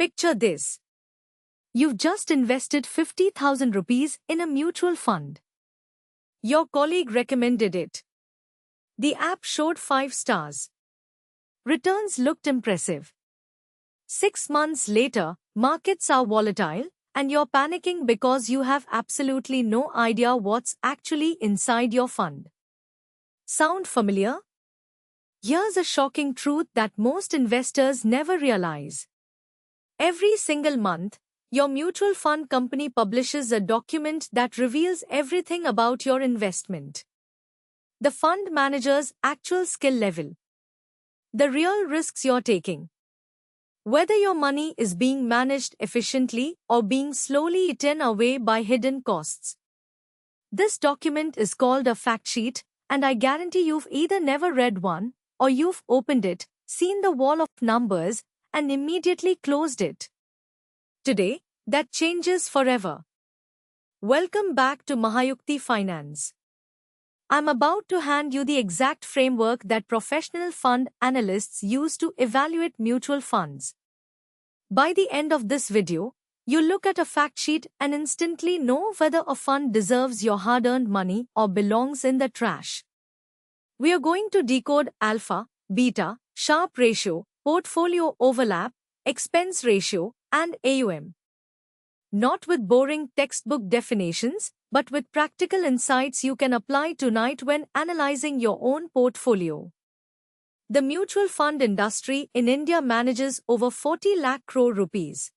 Picture this. You've just invested 50,000 rupees in a mutual fund. Your colleague recommended it. The app showed 5 stars. Returns looked impressive. 6 months later, markets are volatile, and you're panicking because you have absolutely no idea what's actually inside your fund. Sound familiar? Here's a shocking truth that most investors never realize. Every single month, your mutual fund company publishes a document that reveals everything about your investment. The fund manager's actual skill level. The real risks you're taking. Whether your money is being managed efficiently or being slowly eaten away by hidden costs. This document is called a fact sheet, and I guarantee you've either never read one, or you've opened it, seen the wall of numbers, and immediately closed it. Today, that changes forever. Welcome back to Mahayukti Finance. I'm about to hand you the exact framework that professional fund analysts use to evaluate mutual funds. By the end of this video, you'll look at a fact sheet and instantly know whether a fund deserves your hard-earned money or belongs in the trash. We are going to decode alpha, beta, Sharpe ratio, portfolio overlap, expense ratio, and AUM. Not with boring textbook definitions, but with practical insights you can apply tonight when analyzing your own portfolio. The mutual fund industry in India manages over 40 lakh crore rupees.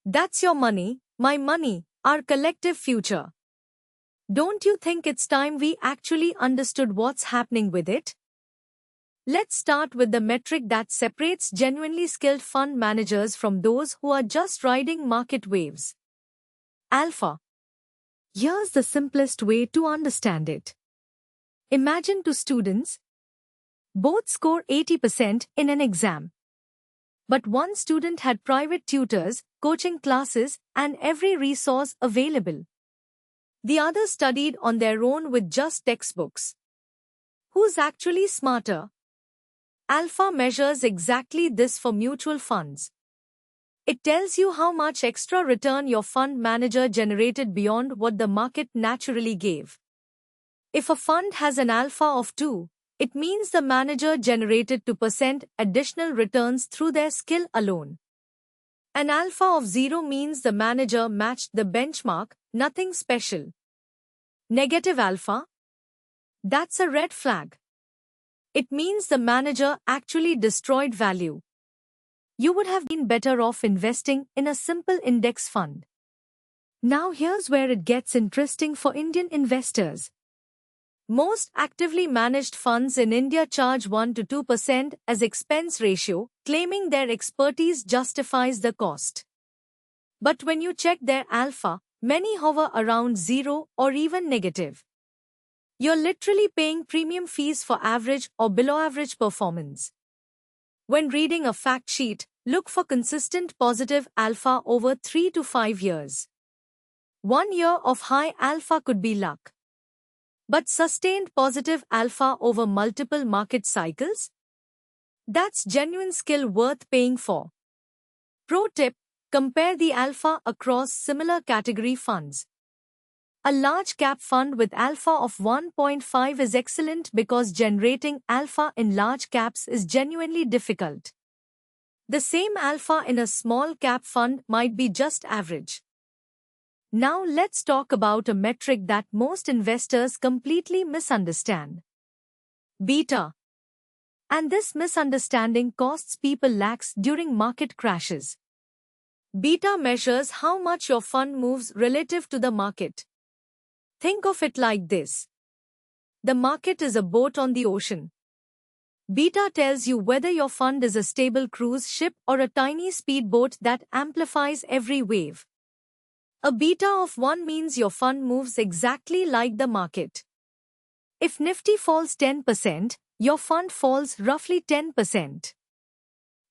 That's your money, my money, our collective future. Don't you think it's time we actually understood what's happening with it? Let's start with the metric that separates genuinely skilled fund managers from those who are just riding market waves. Alpha. Here's the simplest way to understand it. Imagine two students. Both score 80% in an exam. But one student had private tutors, coaching classes, and every resource available. The other studied on their own with just textbooks. Who's actually smarter? Alpha measures exactly this for mutual funds. It tells you how much extra return your fund manager generated beyond what the market naturally gave. If a fund has an alpha of 2, it means the manager generated 2% additional returns through their skill alone. An alpha of 0 means the manager matched the benchmark, nothing special. Negative alpha? That's a red flag. It means the manager actually destroyed value. You would have been better off investing in a simple index fund. Now here's where it gets interesting for Indian investors. Most actively managed funds in India charge 1 to 2% as expense ratio, claiming their expertise justifies the cost. But when you check their alpha, many hover around 0 or even negative. You're literally paying premium fees for average or below average performance. When reading a fact sheet, look for consistent positive alpha over 3 to 5 years. 1 year of high alpha could be luck. But sustained positive alpha over multiple market cycles? That's genuine skill worth paying for. Pro tip: compare the alpha across similar category funds. A large cap fund with alpha of 1.5 is excellent because generating alpha in large caps is genuinely difficult. The same alpha in a small cap fund might be just average. Now let's talk about a metric that most investors completely misunderstand. Beta. And this misunderstanding costs people lakhs during market crashes. Beta measures how much your fund moves relative to the market. Think of it like this. The market is a boat on the ocean. Beta tells you whether your fund is a stable cruise ship or a tiny speedboat that amplifies every wave. A beta of 1 means your fund moves exactly like the market. If Nifty falls 10%, your fund falls roughly 10%.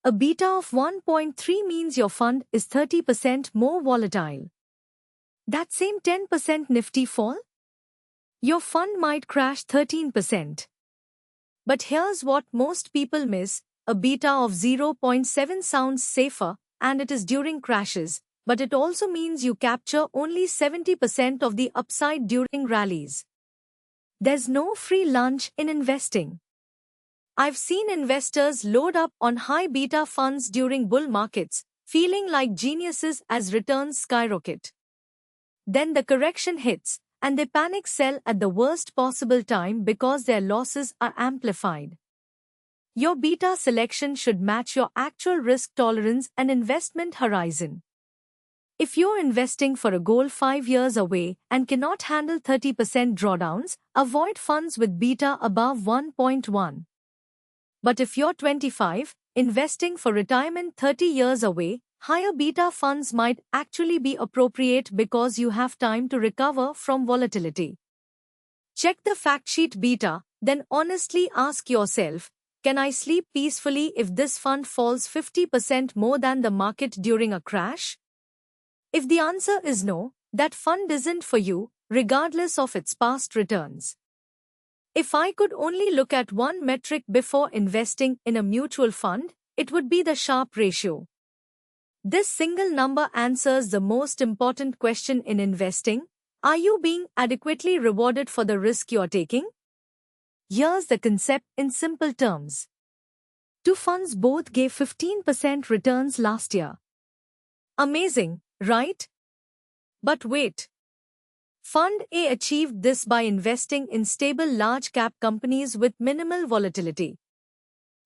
A beta of 1.3 means your fund is 30% more volatile. That same 10% Nifty fall? Your fund might crash 13%. But here's what most people miss: a beta of 0.7 sounds safer, and it is during crashes, but it also means you capture only 70% of the upside during rallies. There's no free lunch in investing. I've seen investors load up on high beta funds during bull markets, feeling like geniuses as returns skyrocket. Then the correction hits, and they panic sell at the worst possible time because their losses are amplified. Your beta selection should match your actual risk tolerance and investment horizon. If you're investing for a goal 5 years away and cannot handle 30% drawdowns, avoid funds with beta above 1.1. But if you're 25, investing for retirement 30 years away, higher beta funds might actually be appropriate because you have time to recover from volatility. Check the fact sheet beta, then honestly ask yourself, can I sleep peacefully if this fund falls 50% more than the market during a crash? If the answer is no, that fund isn't for you, regardless of its past returns. If I could only look at one metric before investing in a mutual fund, it would be the Sharpe ratio. This single number answers the most important question in investing: are you being adequately rewarded for the risk you're taking? Here's the concept in simple terms. Two funds both gave 15% returns last year. Amazing, right? But wait. Fund A achieved this by investing in stable large-cap companies with minimal volatility.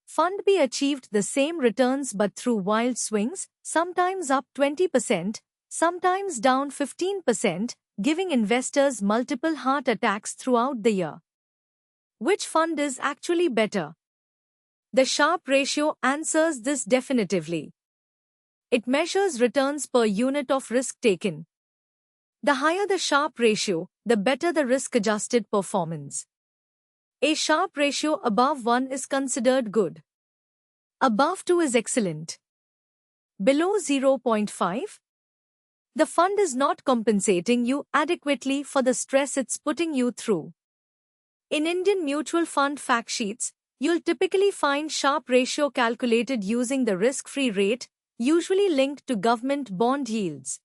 Fund B achieved the same returns but through wild swings, sometimes up 20%, sometimes down 15%, giving investors multiple heart attacks throughout the year. Which fund is actually better? The Sharpe ratio answers this definitively. It measures returns per unit of risk taken. The higher the Sharpe ratio, the better the risk-adjusted performance. A Sharpe ratio above 1 is considered good. Above 2 is excellent. Below 0.5? The fund is not compensating you adequately for the stress it's putting you through. In Indian mutual fund fact sheets, you'll typically find Sharpe ratio calculated using the risk-free rate, usually linked to government bond yields.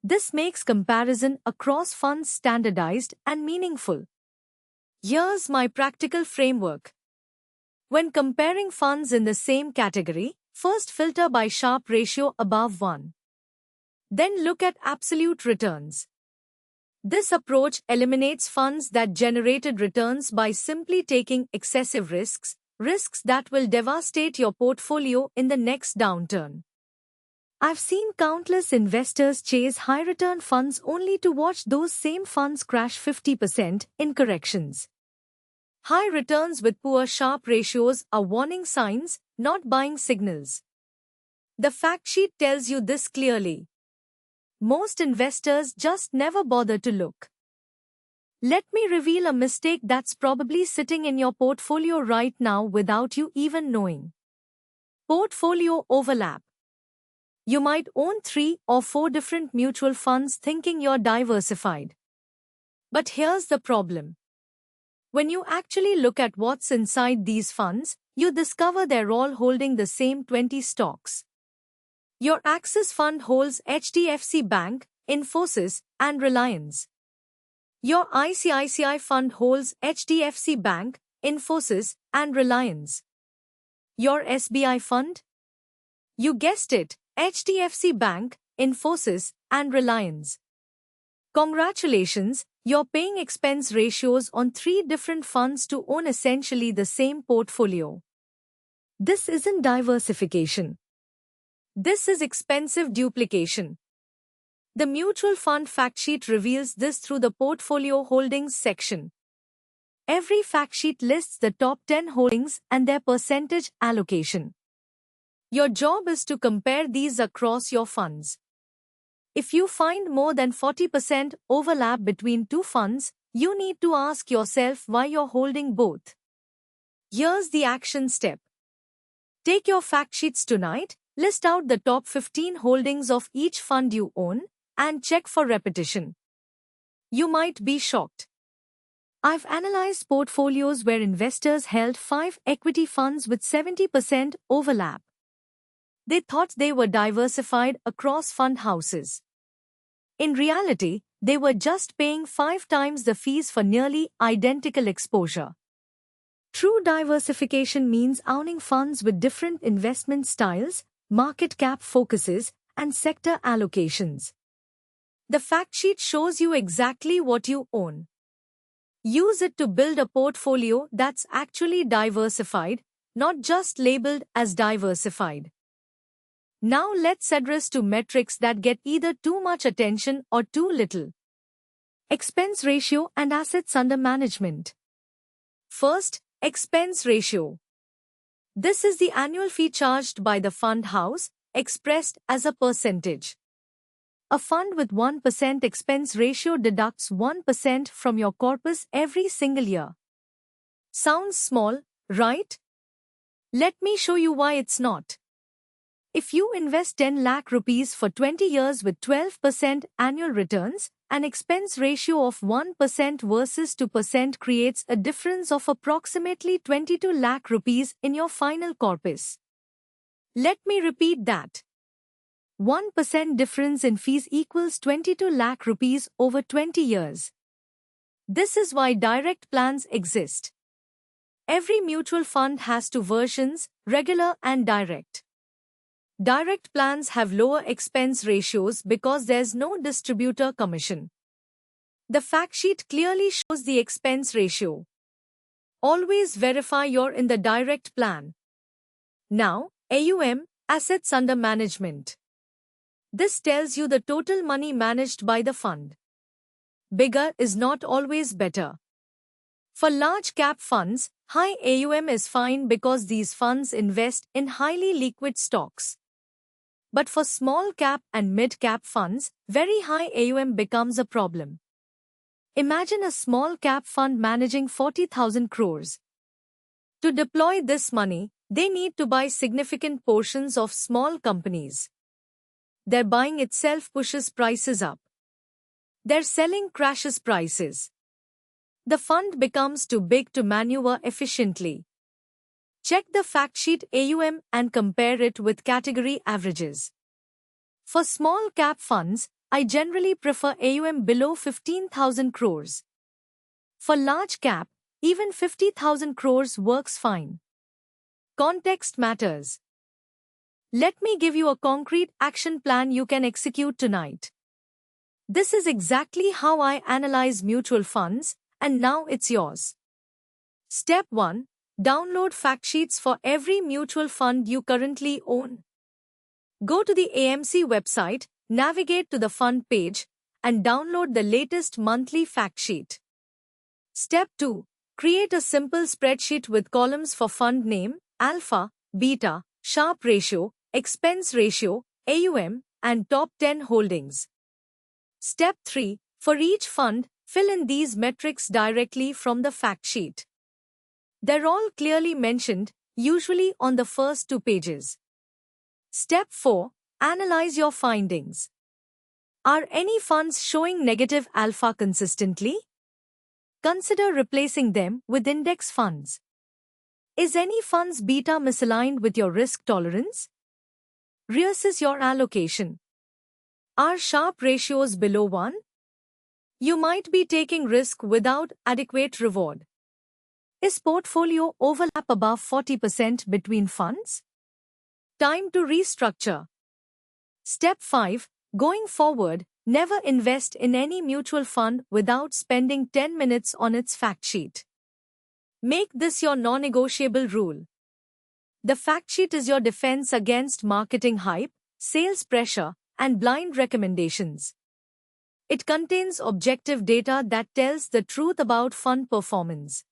This makes comparison across funds standardized and meaningful. Here's my practical framework. When comparing funds in the same category, first filter by Sharpe ratio above 1. Then look at absolute returns. This approach eliminates funds that generated returns by simply taking excessive risks, risks that will devastate your portfolio in the next downturn. I've seen countless investors chase high-return funds only to watch those same funds crash 50% in corrections. High returns with poor Sharpe ratios are warning signs, not buying signals. The fact sheet tells you this clearly. Most investors just never bother to look. Let me reveal a mistake that's probably sitting in your portfolio right now without you even knowing. Portfolio overlap. You might own 3 or 4 different mutual funds thinking you're diversified. But here's the problem. When you actually look at what's inside these funds, you discover they're all holding the same 20 stocks. Your Axis fund holds HDFC Bank, Infosys, and Reliance. Your ICICI fund holds HDFC Bank, Infosys, and Reliance. Your SBI fund? You guessed it. HDFC Bank, Infosys, and Reliance. Congratulations, you're paying expense ratios on 3 different funds to own essentially the same portfolio. This isn't diversification. This is expensive duplication. The mutual fund fact sheet reveals this through the portfolio holdings section. Every fact sheet lists the top 10 holdings and their percentage allocation. Your job is to compare these across your funds. If you find more than 40% overlap between 2 funds, you need to ask yourself why you're holding both. Here's the action step. Take your fact sheets tonight, list out the top 15 holdings of each fund you own, and check for repetition. You might be shocked. I've analyzed portfolios where investors held 5 equity funds with 70% overlap. They thought they were diversified across fund houses. In reality, they were just paying 5 times the fees for nearly identical exposure. True diversification means owning funds with different investment styles, market cap focuses, and sector allocations. The fact sheet shows you exactly what you own. Use it to build a portfolio that's actually diversified, not just labeled as diversified. Now let's address two metrics that get either too much attention or too little: expense ratio and assets under management. First, expense ratio. This is the annual fee charged by the fund house, expressed as a percentage. A fund with 1% expense ratio deducts 1% from your corpus every single year. Sounds small, right? Let me show you why it's not. If you invest 10 lakh rupees for 20 years with 12% annual returns, an expense ratio of 1% versus 2% creates a difference of approximately 22 lakh rupees in your final corpus. Let me repeat that. 1% difference in fees equals 22 lakh rupees over 20 years. This is why direct plans exist. Every mutual fund has two versions, regular and direct. Direct plans have lower expense ratios because there's no distributor commission. The fact sheet clearly shows the expense ratio. Always verify you're in the direct plan. Now, AUM, assets under management. This tells you the total money managed by the fund. Bigger is not always better. For large cap funds, high AUM is fine because these funds invest in highly liquid stocks. But for small cap and mid cap funds, very high AUM becomes a problem. Imagine a small cap fund managing 40,000 crores. To deploy this money, they need to buy significant portions of small companies. Their buying itself pushes prices up. Their selling crashes prices. The fund becomes too big to maneuver efficiently. Check the fact sheet AUM and compare it with category averages. For small cap funds, I generally prefer AUM below 15,000 crores. For large cap, even 50,000 crores works fine. Context matters. Let me give you a concrete action plan you can execute tonight. This is exactly how I analyze mutual funds, and now it's yours. Step 1. Download fact sheets for every mutual fund you currently own. Go to the AMC website, navigate to the fund page, and download the latest monthly fact sheet. Step 2. Create a simple spreadsheet with columns for fund name, alpha, beta, Sharpe ratio, expense ratio, AUM, and top 10 holdings. Step 3. For each fund, fill in these metrics directly from the fact sheet. They're all clearly mentioned, usually on the first 2 pages. Step 4. Analyze your findings. Are any funds showing negative alpha consistently? Consider replacing them with index funds. Is any fund's beta misaligned with your risk tolerance? Reassess your allocation. Are Sharpe ratios below 1? You might be taking risk without adequate reward. Is portfolio overlap above 40% between funds? Time to restructure. Step 5. Going forward, never invest in any mutual fund without spending 10 minutes on its fact sheet. Make this your non-negotiable rule. The fact sheet is your defense against marketing hype, sales pressure, and blind recommendations. It contains objective data that tells the truth about fund performance.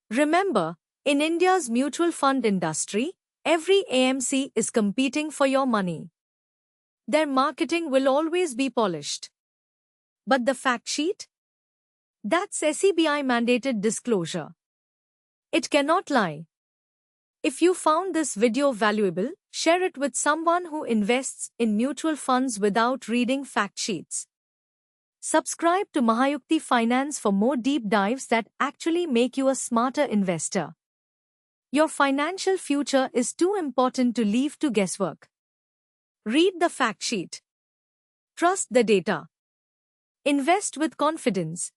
Remember, in India's mutual fund industry, every AMC is competing for your money. Their marketing will always be polished. But the fact sheet? That's SEBI mandated disclosure. It cannot lie. If you found this video valuable, share it with someone who invests in mutual funds without reading fact sheets. Subscribe to Mahayukti Finance for more deep dives that actually make you a smarter investor. Your financial future is too important to leave to guesswork. Read the fact sheet. Trust the data. Invest with confidence.